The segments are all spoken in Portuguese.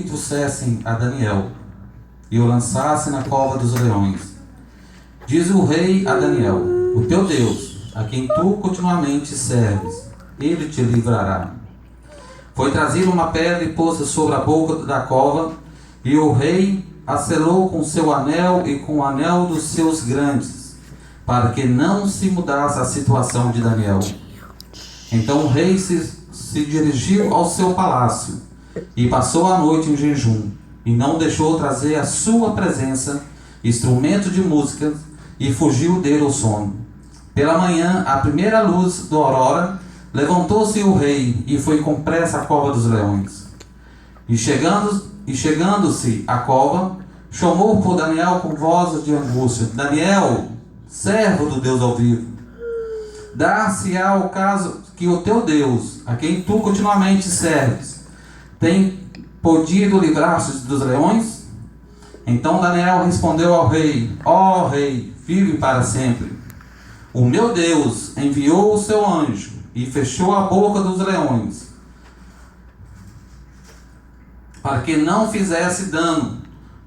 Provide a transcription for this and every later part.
que trouxessem a Daniel e o lançassem na cova dos leões. Diz o rei a Daniel: o teu Deus, a quem tu continuamente serves, ele te livrará. Foi trazida uma pedra e posta sobre a boca da cova, e o rei a selou com seu anel e com o anel dos seus grandes, para que não se mudasse a situação de Daniel. Então o rei se dirigiu ao seu palácio e passou a noite em jejum, e não deixou trazer à sua presença instrumento de música, e fugiu dele o sono. Pela manhã, à primeira luz da aurora, levantou-se o rei e foi com pressa à cova dos leões. E chegando-se à cova, chamou por Daniel com voz de angústia: Daniel, servo do Deus ao vivo, dar-se-á o caso que o teu Deus, a quem tu continuamente serves, tem podido livrar-se dos leões? Então Daniel respondeu ao rei: ó rei, vive para sempre. O meu Deus enviou o seu anjo e fechou a boca dos leões, para que não fizesse dano,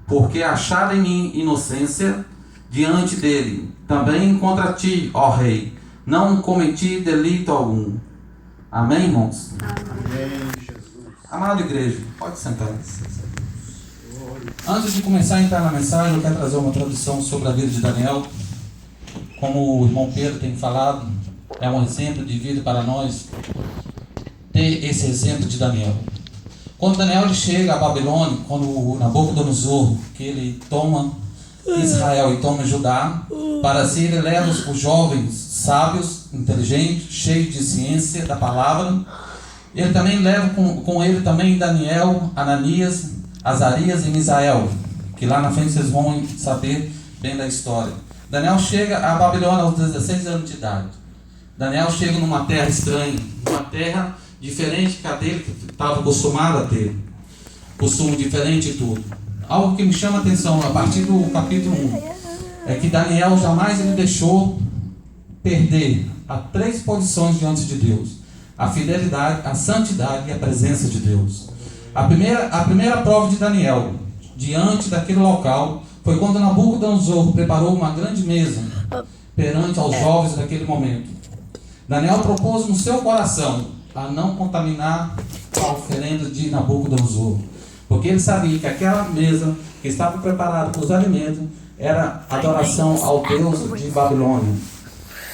porque achado em mim inocência diante dele. Também contra ti, ó rei, não cometi delito algum. Amém, irmãos? Amém, Jesus. Amada igreja, pode sentar. Antes de começar a entrar na mensagem, eu quero trazer uma tradução sobre a vida de Daniel. Como o irmão Pedro tem falado, é um exemplo de vida para nós ter esse exemplo de Daniel. Quando Daniel chega a Babilônia, quando Nabucodonosor, que ele toma Israel e toma Judá, para si ele leva os jovens sábios, inteligentes, cheios de ciência da palavra. Ele também leva com ele também Daniel, Ananias, Azarias e Misael, que lá na frente vocês vão saber bem da história. Daniel chega a Babilônia aos 16 anos de idade. Daniel chega numa terra estranha, numa terra diferente que a dele estava acostumado a ter. Costume diferente e tudo. Algo que me chama a atenção a partir do capítulo 1 é que Daniel jamais ele deixou perder as 3 posições diante de Deus: a fidelidade, a santidade e a presença de Deus. A primeira prova de Daniel diante daquele local foi quando Nabucodonosor preparou uma grande mesa perante aos jovens daquele momento. Daniel propôs no seu coração a não contaminar a oferenda de Nabucodonosor, porque ele sabia que aquela mesa que estava preparada para os alimentos era adoração ao Deus de Babilônia.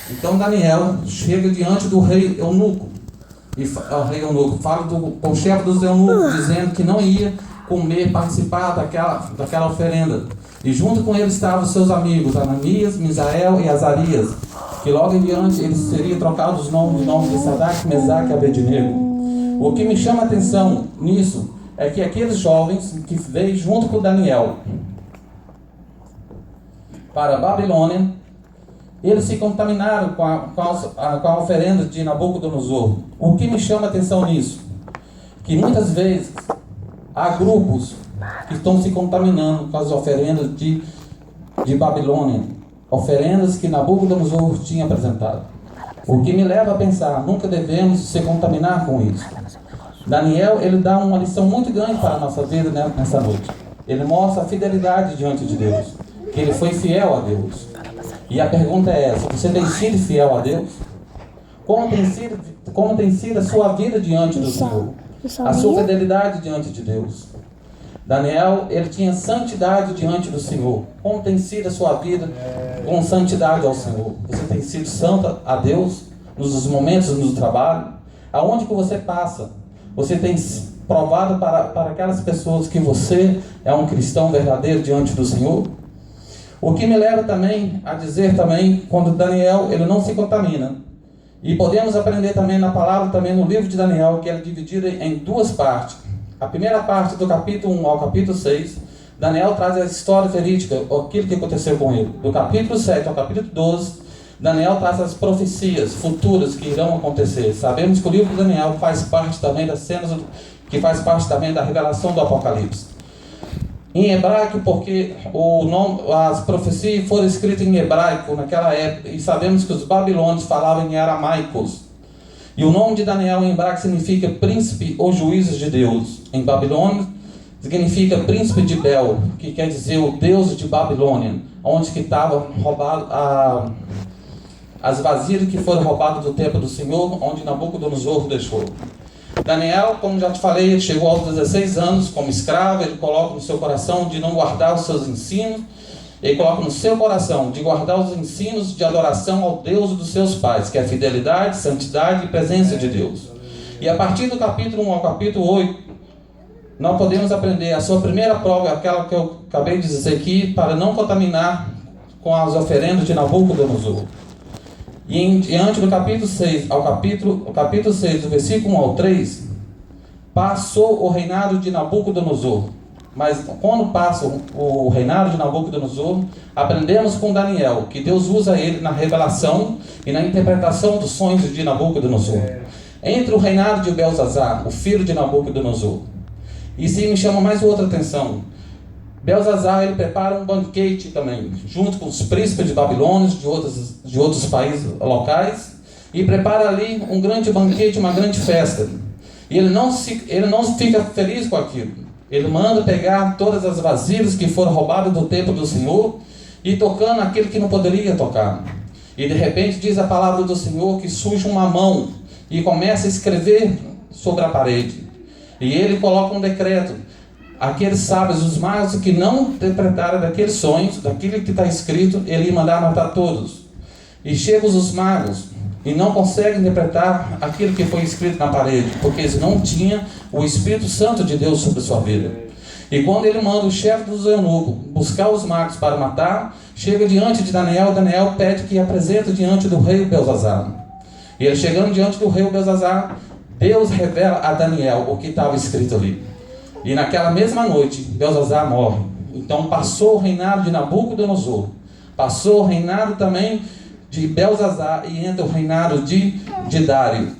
Então Daniel chega diante do rei eunuco, e o rei eunuco fala com o chefe dos eunucos, dizendo que não ia participar daquela oferenda. E junto com ele estavam seus amigos Ananias, Misael e Azarias, que logo em diante eles seriam trocados os nomes de Sadraque, Mesaque e Abednego. O que me chama a atenção nisso é que aqueles jovens que veio junto com Daniel para a Babilônia, eles se contaminaram com a oferenda de Nabucodonosor. O que me chama a atenção nisso? Que muitas vezes há grupos que estão se contaminando com as oferendas de Babilônia, oferendas que Nabucodonosor tinha apresentado. O que me leva a pensar, nunca devemos se contaminar com isso. Daniel, ele dá uma lição muito grande para a nossa vida nessa noite. Ele mostra a fidelidade diante de Deus, que ele foi fiel a Deus. E a pergunta é essa: você tem sido fiel a Deus? Como tem sido a sua vida diante do Senhor? A sua fidelidade diante de Deus? Daniel, ele tinha santidade diante do Senhor. Como tem sido a sua vida com santidade ao Senhor? Você tem sido santa a Deus nos momentos do trabalho? Aonde que você passa? Você tem provado para aquelas pessoas que você é um cristão verdadeiro diante do Senhor? O que me leva também a dizer também, quando Daniel, ele não se contamina. E podemos aprender também na palavra, também no livro de Daniel, que é dividido em 2 partes. A primeira parte, do capítulo 1 ao capítulo 6, Daniel traz a história verídica, aquilo que aconteceu com ele. Do capítulo 7 ao capítulo 12, Daniel traz as profecias futuras que irão acontecer. Sabemos que o livro de Daniel faz parte também das cenas, que faz parte também da revelação do Apocalipse. Em hebraico, porque as profecias foram escritas em hebraico naquela época, e sabemos que os babilônios falavam em aramaicos. E o nome de Daniel em hebraico significa príncipe ou juízes de Deus. Em Babilônia significa príncipe de Bel, que quer dizer o Deus de Babilônia, onde que estava roubado as vasilhas que foram roubadas do templo do Senhor, onde Nabucodonosor deixou. Daniel, como já te falei, ele chegou aos 16 anos como escravo. Ele coloca no seu coração de não guardar os seus ensinos. Ele coloca no seu coração de guardar os ensinos de adoração ao Deus dos seus pais, que é fidelidade, santidade e presença de Deus. E a partir do capítulo 1 ao capítulo 8, nós podemos aprender a sua primeira prova, aquela que eu acabei de dizer aqui, para não contaminar com as oferendas de Nabucodonosor. E diante do capítulo 6 ao capítulo 6, do versículo 1 ao 3, passou o reinado de Nabucodonosor. Mas quando passa o reinado de Nabucodonosor, aprendemos com Daniel que Deus usa ele na revelação e na interpretação dos sonhos de Nabucodonosor. Entre o reinado de Belzazar, o filho de Nabucodonosor. E sim, me chama mais outra atenção. Belzazar, ele prepara um banquete também, junto com os príncipes de Babilônia, de outros países locais, e prepara ali um grande banquete, uma grande festa. E ele não fica feliz com aquilo. Ele manda pegar todas as vasilhas que foram roubadas do templo do Senhor e tocando aquilo que não poderia tocar. E de repente diz a palavra do Senhor que surge uma mão e começa a escrever sobre a parede. E ele coloca um decreto. Aqueles sábios, os magos que não interpretaram daqueles sonhos, daquilo que está escrito, ele ia mandar matar todos. E chegam os magos e não conseguem interpretar aquilo que foi escrito na parede, porque eles não tinham o Espírito Santo de Deus sobre a sua vida. E quando ele manda o chefe dos eunucos buscar os magos para matar, chega diante de Daniel. Daniel pede que apresente diante do rei Belzazar. E ele chegando diante do rei Belzazar, Deus revela a Daniel o que estava escrito ali. E naquela mesma noite, Belzazar morre. Então passou o reinado de Nabucodonosor. Passou o reinado também de Belzazar e entra o reinado de Dário.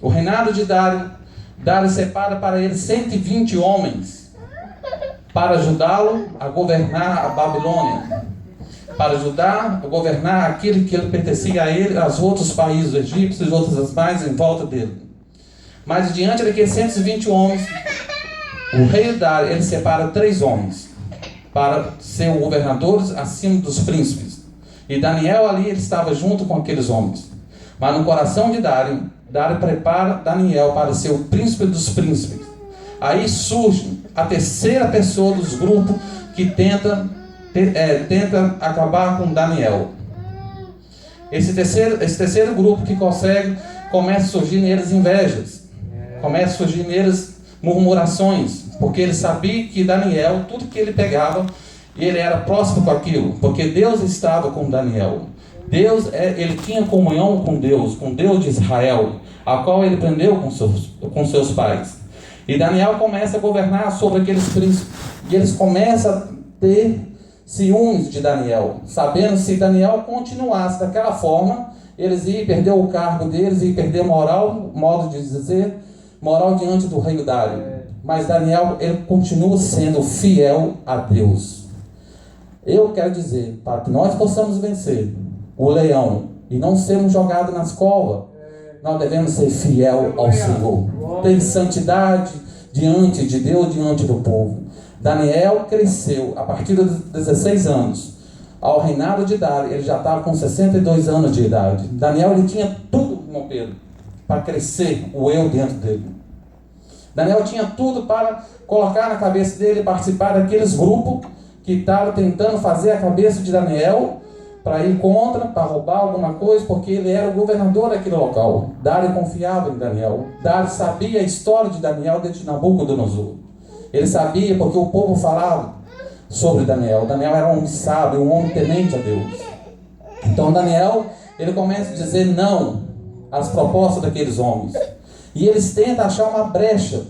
O reinado de Dário separa para ele 120 homens para ajudá-lo a governar a Babilônia. Para ajudar a governar aquilo que ele pertencia a ele, aos outros países egípcios e outros mais em volta dele. Mas diante daqueles 120 homens, o rei Dário, ele separa 3 homens para ser governadores acima dos príncipes. E Daniel ali, ele estava junto com aqueles homens. Mas no coração de Dário prepara Daniel para ser o príncipe dos príncipes. Aí surge a terceira pessoa dos grupos que tenta acabar com Daniel. Esse terceiro grupo que começa a surgir neles invejas. Começa a surgir neles murmurações, porque ele sabia que Daniel, tudo que ele pegava, ele era próximo com aquilo, porque Deus estava com Daniel. Ele tinha comunhão com Deus de Israel, a qual ele prendeu com seus pais. E Daniel começa a governar sobre aqueles príncipes, e eles começam a ter ciúmes de Daniel, sabendo se Daniel continuasse daquela forma, eles iam perder o cargo deles, iam perder moral, modo de dizer, moral diante do rei Dário. Mas Daniel, ele continua sendo fiel a Deus. Eu quero dizer, para que nós possamos vencer o leão e não sermos jogados nas covas, nós devemos ser fiel ao Senhor. Ter santidade diante de Deus, diante do povo. Daniel cresceu a partir dos 16 anos. Ao reinado de Dário, ele já estava com 62 anos de idade. Daniel, ele tinha tudo, irmão Pedro, para crescer o eu dentro dele. Daniel tinha tudo para colocar na cabeça dele, participar daqueles grupos que estavam tentando fazer a cabeça de Daniel para ir contra, para roubar alguma coisa, porque ele era o governador daquele local. Dário confiava em Daniel. Dário sabia a história de Daniel desde Nabucodonosor. Ele sabia porque o povo falava sobre Daniel. Daniel era um homem sábio, um homem temente a Deus. Então Daniel, ele começa a dizer não às propostas daqueles homens. E eles tentam achar uma brecha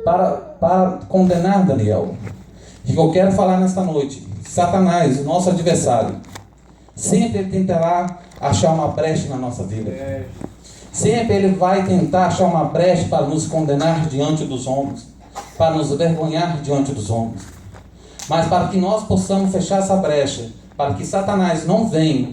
para condenar Daniel. E eu quero falar nesta noite, Satanás, o nosso adversário, sempre ele tentará achar uma brecha na nossa vida. Sempre ele vai tentar achar uma brecha para nos condenar diante dos homens, para nos vergonhar diante dos homens. Mas para que nós possamos fechar essa brecha, para que Satanás não venha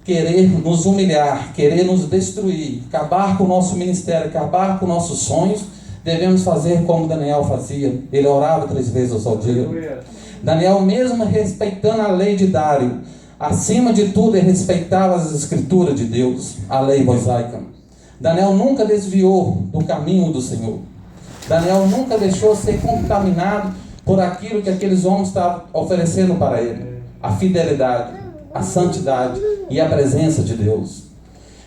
querer nos humilhar, querer nos destruir, acabar com o nosso ministério, acabar com nossos sonhos, devemos fazer como Daniel fazia. Ele orava 3 vezes ao dia. Daniel, mesmo respeitando a lei de Dário, acima de tudo ele respeitava as escrituras de Deus, a lei mosaica. Daniel nunca desviou do caminho do Senhor. Daniel nunca deixou ser contaminado por aquilo que aqueles homens estavam oferecendo para ele. A fidelidade, a santidade e a presença de Deus.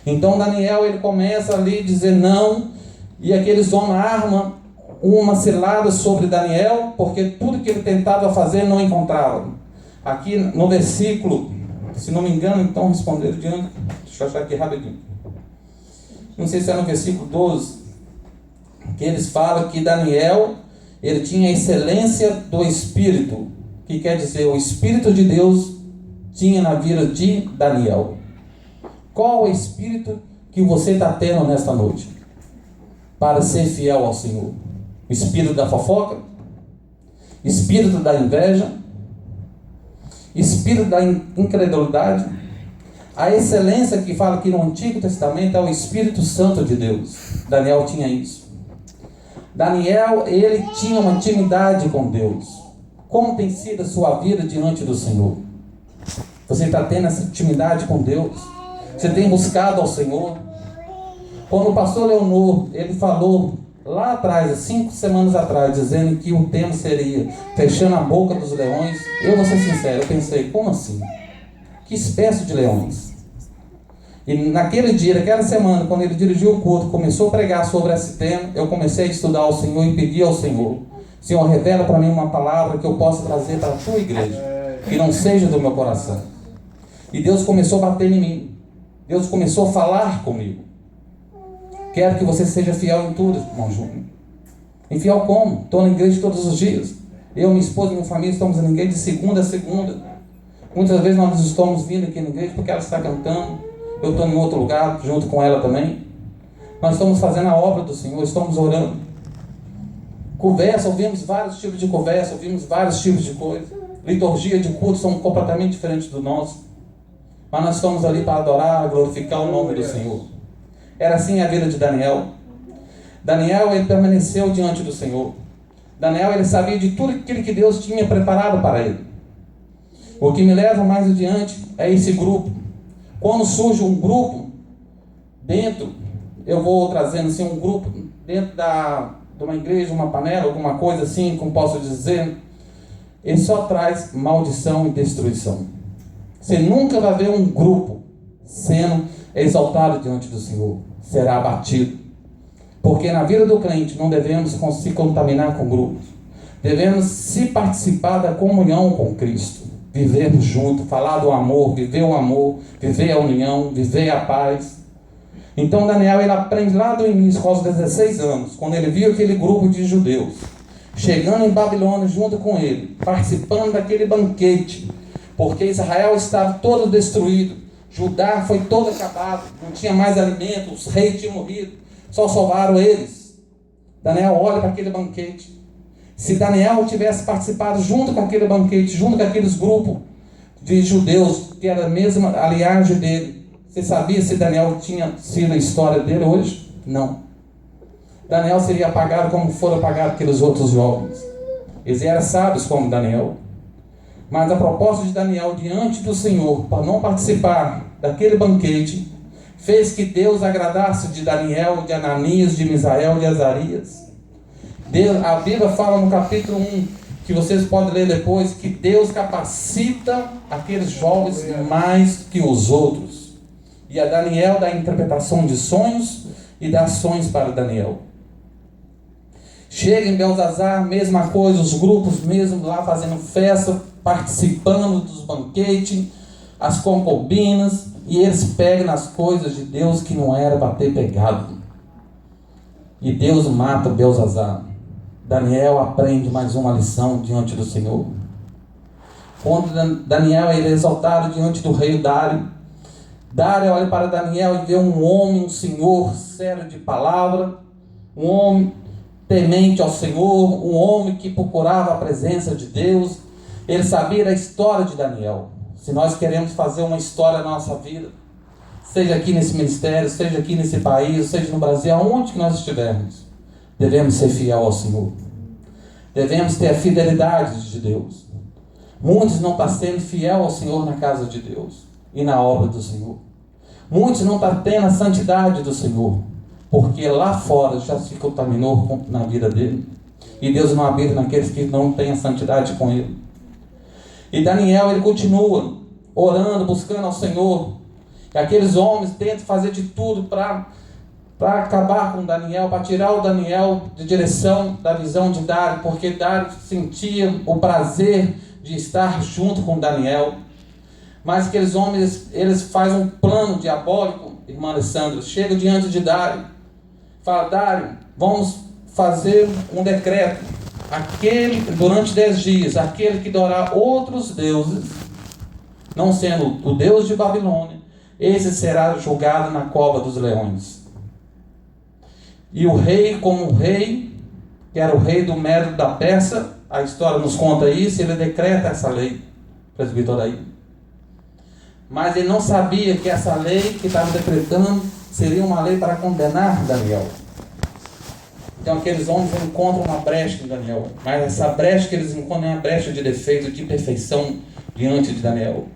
Então Daniel, ele começa ali a dizer não, e aqueles homens armam uma cilada sobre Daniel, porque tudo que ele tentava fazer não encontrava. Aqui no versículo, se não me engano, então responderam diante, deixa eu achar aqui rapidinho. Não sei se é no versículo 12, que eles falam que Daniel, ele tinha a excelência do Espírito, que quer dizer, o Espírito de Deus tinha na vida de Daniel. Qual o Espírito que você está tendo nesta noite? Para ser fiel ao Senhor? O espírito da fofoca? Espírito da inveja? Espírito da incredulidade? A excelência que fala aqui no Antigo Testamento é o Espírito Santo de Deus. Daniel tinha isso. Daniel, ele tinha uma intimidade com Deus. Como tem sido a sua vida diante do Senhor? Você está tendo essa intimidade com Deus? Você tem buscado ao Senhor? Quando o pastor Leonor, ele falou lá atrás, 5 semanas atrás, dizendo que o tema seria fechando a boca dos leões, eu vou ser sincero, eu pensei, como assim? Que espécie de leões? E naquele dia, naquela semana, quando ele dirigiu o culto, começou a pregar sobre esse tema, eu comecei a estudar ao Senhor e pedir ao Senhor, Senhor, revela para mim uma palavra que eu possa trazer para a tua igreja, que não seja do meu coração. E Deus começou a bater em mim. Deus começou a falar comigo. Quero que você seja fiel em tudo, irmão Júnior. E fiel como? Estou na igreja todos os dias. Eu, minha esposa e minha família estamos na igreja de segunda a segunda. Muitas vezes nós estamos vindo aqui na igreja porque ela está cantando. Eu estou em outro lugar, junto com ela também. Nós estamos fazendo a obra do Senhor, estamos orando. Conversa, ouvimos vários tipos de conversa, ouvimos vários tipos de coisa. Liturgia de culto são completamente diferentes do nosso. Mas nós estamos ali para adorar, glorificar o nome do Senhor. Era assim a vida de Daniel. Daniel, ele permaneceu diante do Senhor. Daniel, ele sabia de tudo aquilo que Deus tinha preparado para ele. O que me leva mais adiante é esse grupo. Quando surge um grupo dentro, eu vou trazendo assim um grupo dentro de uma igreja, uma panela, alguma coisa assim, como posso dizer, ele só traz maldição e destruição. Você nunca vai ver um grupo sendo exaltado diante do Senhor. Será abatido. Porque na vida do crente não devemos se contaminar com grupos. Devemos se participar da comunhão com Cristo. Vivermos juntos, falar do amor, viver o amor, viver a união, viver a paz. Então Daniel, ele aprende lá do início, aos 16 anos, quando ele viu aquele grupo de judeus chegando em Babilônia junto com ele, participando daquele banquete, porque Israel estava todo destruído, Judá foi todo acabado, não tinha mais alimento, os reis tinham morrido, só sobraram eles. Daniel olha para aquele banquete. Se Daniel tivesse participado junto com aquele banquete, junto com aqueles grupos de judeus, que era a mesma linhagem dele, você sabia se Daniel tinha sido a história dele hoje? Não. Daniel seria apagado como foram apagados aqueles outros jovens. Eles eram sábios como Daniel. Mas a proposta de Daniel diante do Senhor, para não participar daquele banquete, fez que Deus agradasse de Daniel, de Ananias, de Misael, de Azarias. A Bíblia fala no capítulo 1, que vocês podem ler depois, que Deus capacita aqueles jovens mais que os outros. E a Daniel dá a interpretação de sonhos e dá ações para Daniel. Chega em Belzazar, mesma coisa, os grupos mesmo lá fazendo festa, participando dos banquetes, as concubinas, e eles pegam nas coisas de Deus que não era para ter pegado. E Deus mata Belzazar. Daniel aprende mais uma lição diante do Senhor. Quando Daniel é exaltado diante do rei Dário, Dário olha para Daniel e vê um homem, um senhor sério de palavra, um homem temente ao Senhor, um homem que procurava a presença de Deus. Ele sabia da história de Daniel. Se nós queremos fazer uma história na nossa vida, seja aqui nesse ministério, seja aqui nesse país, seja no Brasil, aonde que nós estivermos, Devemos ser fiel ao Senhor. Devemos ter a fidelidade de Deus. Muitos não estão sendo fiel ao Senhor na casa de Deus e na obra do Senhor. Muitos não estão tendo a santidade do Senhor, porque lá fora já se contaminou na vida dele. E Deus não habita naqueles que não têm a santidade com ele. E Daniel, ele continua orando, buscando ao Senhor. E aqueles homens tentam fazer de tudo para acabar com Daniel, para tirar o Daniel de direção da visão de Dário, porque Dário sentia o prazer de estar junto com Daniel. Mas aqueles homens, eles fazem um plano diabólico, irmã Alessandra. Chega diante de Dário, fala: Dário, vamos fazer um decreto. Durante 10 dias, aquele que adorar outros deuses, não sendo o Deus de Babilônia, esse será julgado na cova dos leões. E o rei, como rei, que era o rei do Medo da Pérsia, a história nos conta isso, ele decreta essa lei, presbítero aí. Mas ele não sabia que essa lei que estava decretando seria uma lei para condenar Daniel. Então aqueles homens encontram uma brecha em Daniel, mas essa brecha que eles encontram é uma brecha de defeito, de perfeição diante de Daniel.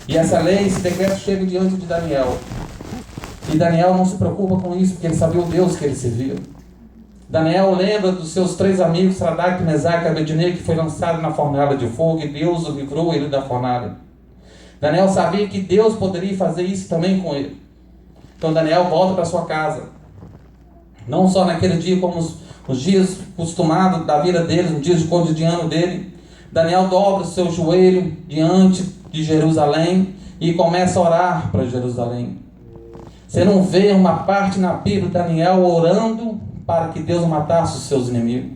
E essa lei, esse decreto chega diante de Daniel. E Daniel não se preocupa com isso, porque ele sabia o Deus que ele servia. Daniel lembra dos seus 3 amigos, Sadraque, Mesaque e Abednego, que foi lançado na fornalha de fogo, e Deus o livrou ele da fornalha. Daniel sabia que Deus poderia fazer isso também com ele. Então Daniel volta para sua casa. Não só naquele dia, como os dias costumados da vida dele, os dias de cotidiano dele. Daniel dobra o seu joelho diante de Jerusalém e começa a orar para Jerusalém. Você não vê uma parte na Bíblia de Daniel orando para que Deus matasse os seus inimigos.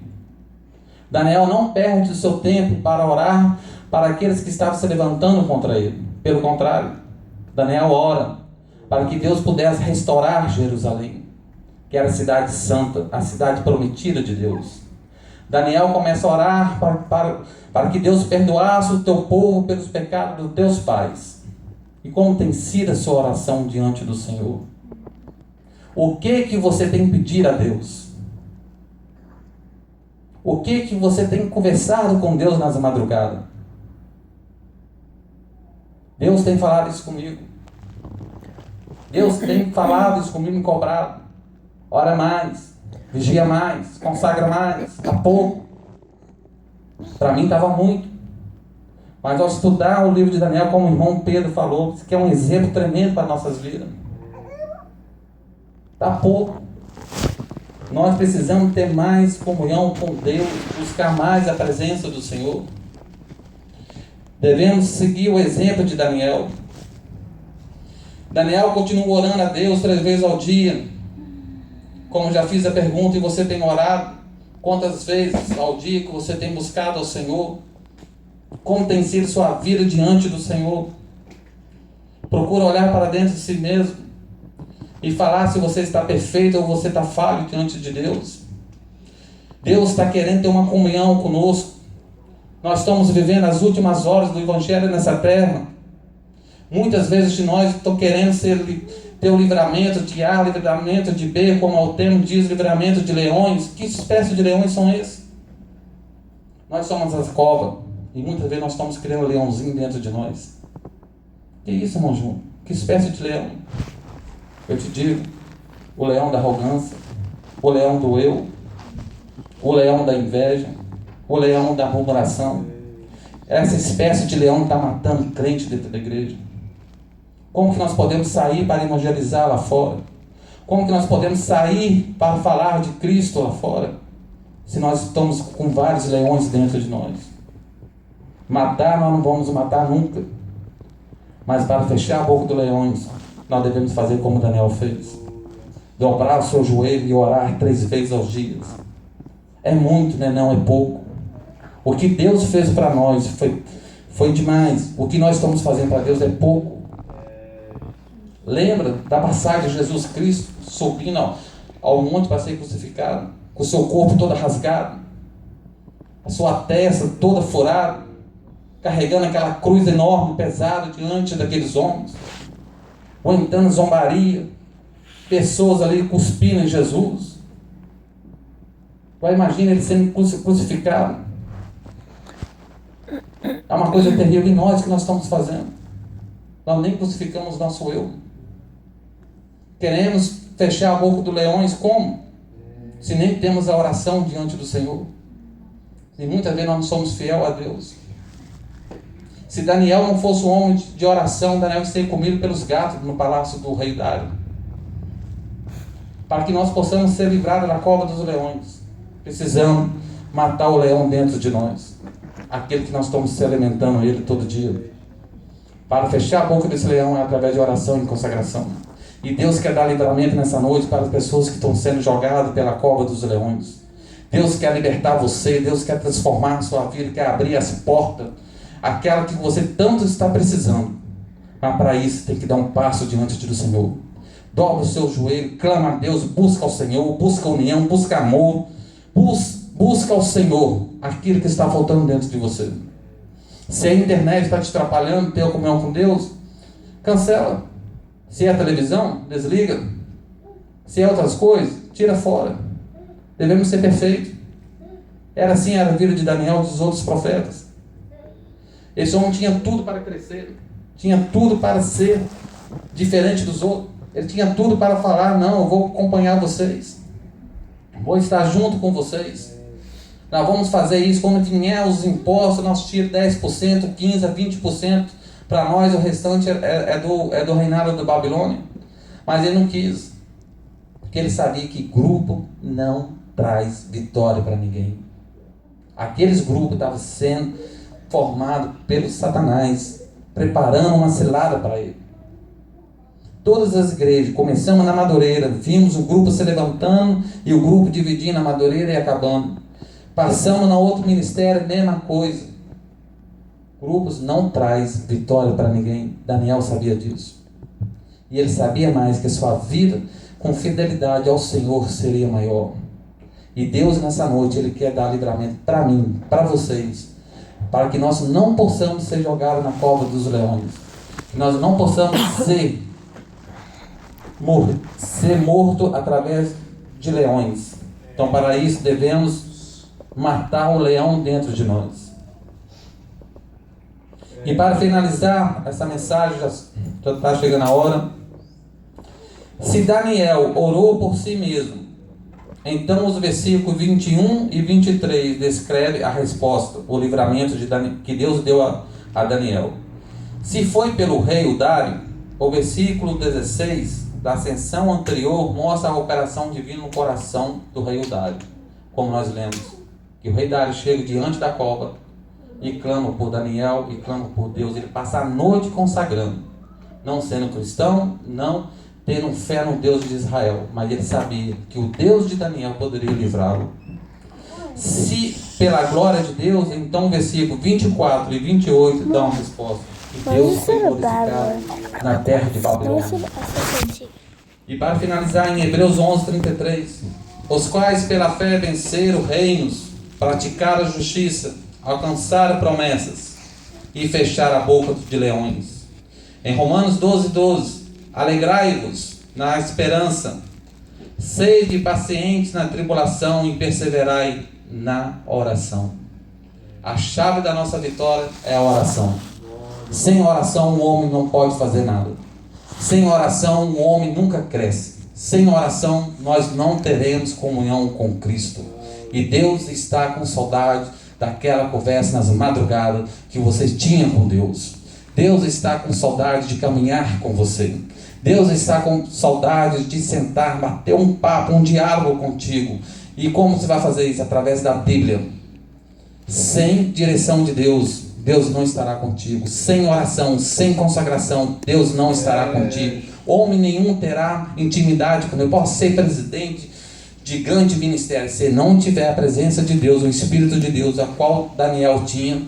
Daniel não perde o seu tempo para orar para aqueles que estavam se levantando contra ele. Pelo contrário, Daniel ora para que Deus pudesse restaurar Jerusalém, que era a cidade santa, a cidade prometida de Deus. Daniel começa a orar para que Deus perdoasse o teu povo pelos pecados dos teus pais. E como tem sido a sua oração diante do Senhor? O que você tem que pedir a Deus? O que você tem conversado com Deus nas madrugadas? Deus tem falado isso comigo. Deus tem falado isso comigo, me cobrado. Ora mais, vigia mais, consagra mais, tá pouco. Para mim estava muito. Mas ao estudar o livro de Daniel, como o irmão Pedro falou, isso aqui é um exemplo tremendo para nossas vidas. Está pouco. Nós precisamos ter mais comunhão com Deus, buscar mais a presença do Senhor. Devemos seguir o exemplo de Daniel. Daniel continua orando a Deus 3 vezes ao dia. Como já fiz a pergunta, e você tem orado? Quantas vezes ao dia que você tem buscado ao Senhor? Como tem sido sua vida diante do Senhor? Procura olhar para dentro de si mesmo e falar se você está perfeito ou você está falho diante de Deus. Deus está querendo ter uma comunhão conosco. Nós estamos vivendo as últimas horas do Evangelho nessa terra. Muitas vezes de nós estamos querendo ter o livramento de A, livramento de B, como o termo diz, livramento de leões. Que espécie de leões são esses? Nós somos as cobras. E muitas vezes nós estamos criando um leãozinho dentro de nós. Que isso, irmão João? Que espécie de leão? Eu te digo, o leão da arrogância, o leão do eu, o leão da inveja, o leão da murmuração. Essa espécie de leão está matando crente dentro da igreja. Como que nós podemos sair para evangelizar lá fora? Como que nós podemos sair para falar de Cristo lá fora? Se nós estamos com vários leões dentro de nós. Matar nós não vamos matar nunca. Mas para fechar a boca dos leões, nós devemos fazer como Daniel fez. Dobrar o seu joelho e orar 3 vezes aos dias. É muito, né? Não é pouco. O que Deus fez para nós foi demais. O que nós estamos fazendo para Deus é pouco. Lembra da passagem de Jesus Cristo subindo ao monte para ser crucificado, com o seu corpo todo rasgado, a sua testa toda furada, carregando aquela cruz enorme, pesada, diante daqueles homens, ou então zombaria, pessoas ali cuspindo em Jesus. Agora imagina ele sendo crucificado. É uma coisa terrível. E nós, que nós estamos fazendo? Nós nem crucificamos nosso eu. Queremos fechar a boca dos leões como? Se nem temos a oração diante do Senhor. E muitas vezes nós não somos fiel a Deus. Se Daniel não fosse um homem de oração, Daniel seria comido pelos gatos no palácio do rei Dário. Para que nós possamos ser livrados da cova dos leões, precisamos matar o leão dentro de nós, aquele que nós estamos se alimentando ele todo dia. Para fechar a boca desse leão é através de oração e consagração. E Deus quer dar livramento nessa noite para as pessoas que estão sendo jogadas pela cova dos leões. Deus quer libertar você, Deus quer transformar a sua vida, quer abrir as portas, aquela que você tanto está precisando. Mas para isso tem que dar um passo diante do Senhor. Dobra o seu joelho, clama a Deus, busca o Senhor, busca união, busca amor, busca o Senhor, aquilo que está faltando dentro de você. Se a internet está te atrapalhando, ter a comunhão com Deus, cancela. Se é a televisão, desliga. Se é outras coisas, tira fora. Devemos ser perfeitos. Era assim a vida de Daniel e dos outros profetas. Esse homem tinha tudo para crescer, tinha tudo para ser diferente dos outros. Ele tinha tudo para falar: não, eu vou acompanhar vocês, vou estar junto com vocês, nós vamos fazer isso. Quando vier os impostos, nós tiramos 10%, 15%, 20%, para nós o restante é do reinado da Babilônia. Mas ele não quis, porque ele sabia que grupo não traz vitória para ninguém. Aqueles grupos estavam sendo formados pelo Satanás, preparando uma cilada para ele. Todas as igrejas, começamos na Madureira, vimos o grupo se levantando e o grupo dividindo a Madureira e acabando. Passamos na outro ministério, mesma coisa. Grupos não traz vitória para ninguém. Daniel sabia disso. E ele sabia mais que sua vida com fidelidade ao Senhor seria maior. E Deus nessa noite, Ele quer dar livramento para mim, para vocês, para que nós não possamos ser jogados na cova dos leões. Que nós não possamos ser morto através de leões. Então, para isso, devemos matar o leão dentro de nós. E para finalizar essa mensagem, já está chegando a hora. Se Daniel orou por si mesmo, então os versículos 21 e 23 descreve a resposta, o livramento que Deus deu a Daniel. Se foi pelo rei Dário, o versículo 16 da ascensão anterior mostra a operação divina no coração do rei Dário. Como nós lemos, que o rei Dário chega diante da cova e clama por Daniel e clama por Deus. Ele passa a noite consagrando, não sendo cristão, não tendo fé no Deus de Israel, mas ele sabia que o Deus de Daniel poderia livrá-lo. Se pela glória de Deus, então o versículo 24 e 28 dão a resposta. Que Deus foi glorificado na terra de Babilônia. E para finalizar, em Hebreus 11:33, os quais pela fé venceram reinos, praticaram a justiça, alcançaram promessas e fecharam a boca de leões. Em Romanos 12:12, alegrai-vos na esperança, sede pacientes na tribulação e perseverai na oração. A chave da nossa vitória é a oração. Sem oração, um homem não pode fazer nada. Sem oração, um homem nunca cresce. Sem oração, nós não teremos comunhão com Cristo. E Deus está com saudade daquela conversa nas madrugadas que você tinha com Deus. Deus está com saudade de caminhar com você. Deus está com saudade de sentar, bater um papo, um diálogo contigo. E como você vai fazer isso? Através da Bíblia. Sem direção de Deus, Deus não estará contigo. Sem oração, sem consagração, Deus não estará contigo. Homem nenhum terá intimidade com Deus. Eu posso ser presidente de grande ministério. Se não tiver a presença de Deus, o Espírito de Deus, a qual Daniel tinha,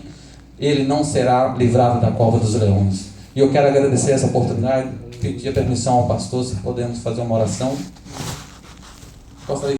ele não será livrado da cova dos leões. E eu quero agradecer essa oportunidade, pedir a permissão ao pastor se podemos fazer uma oração. Gostaria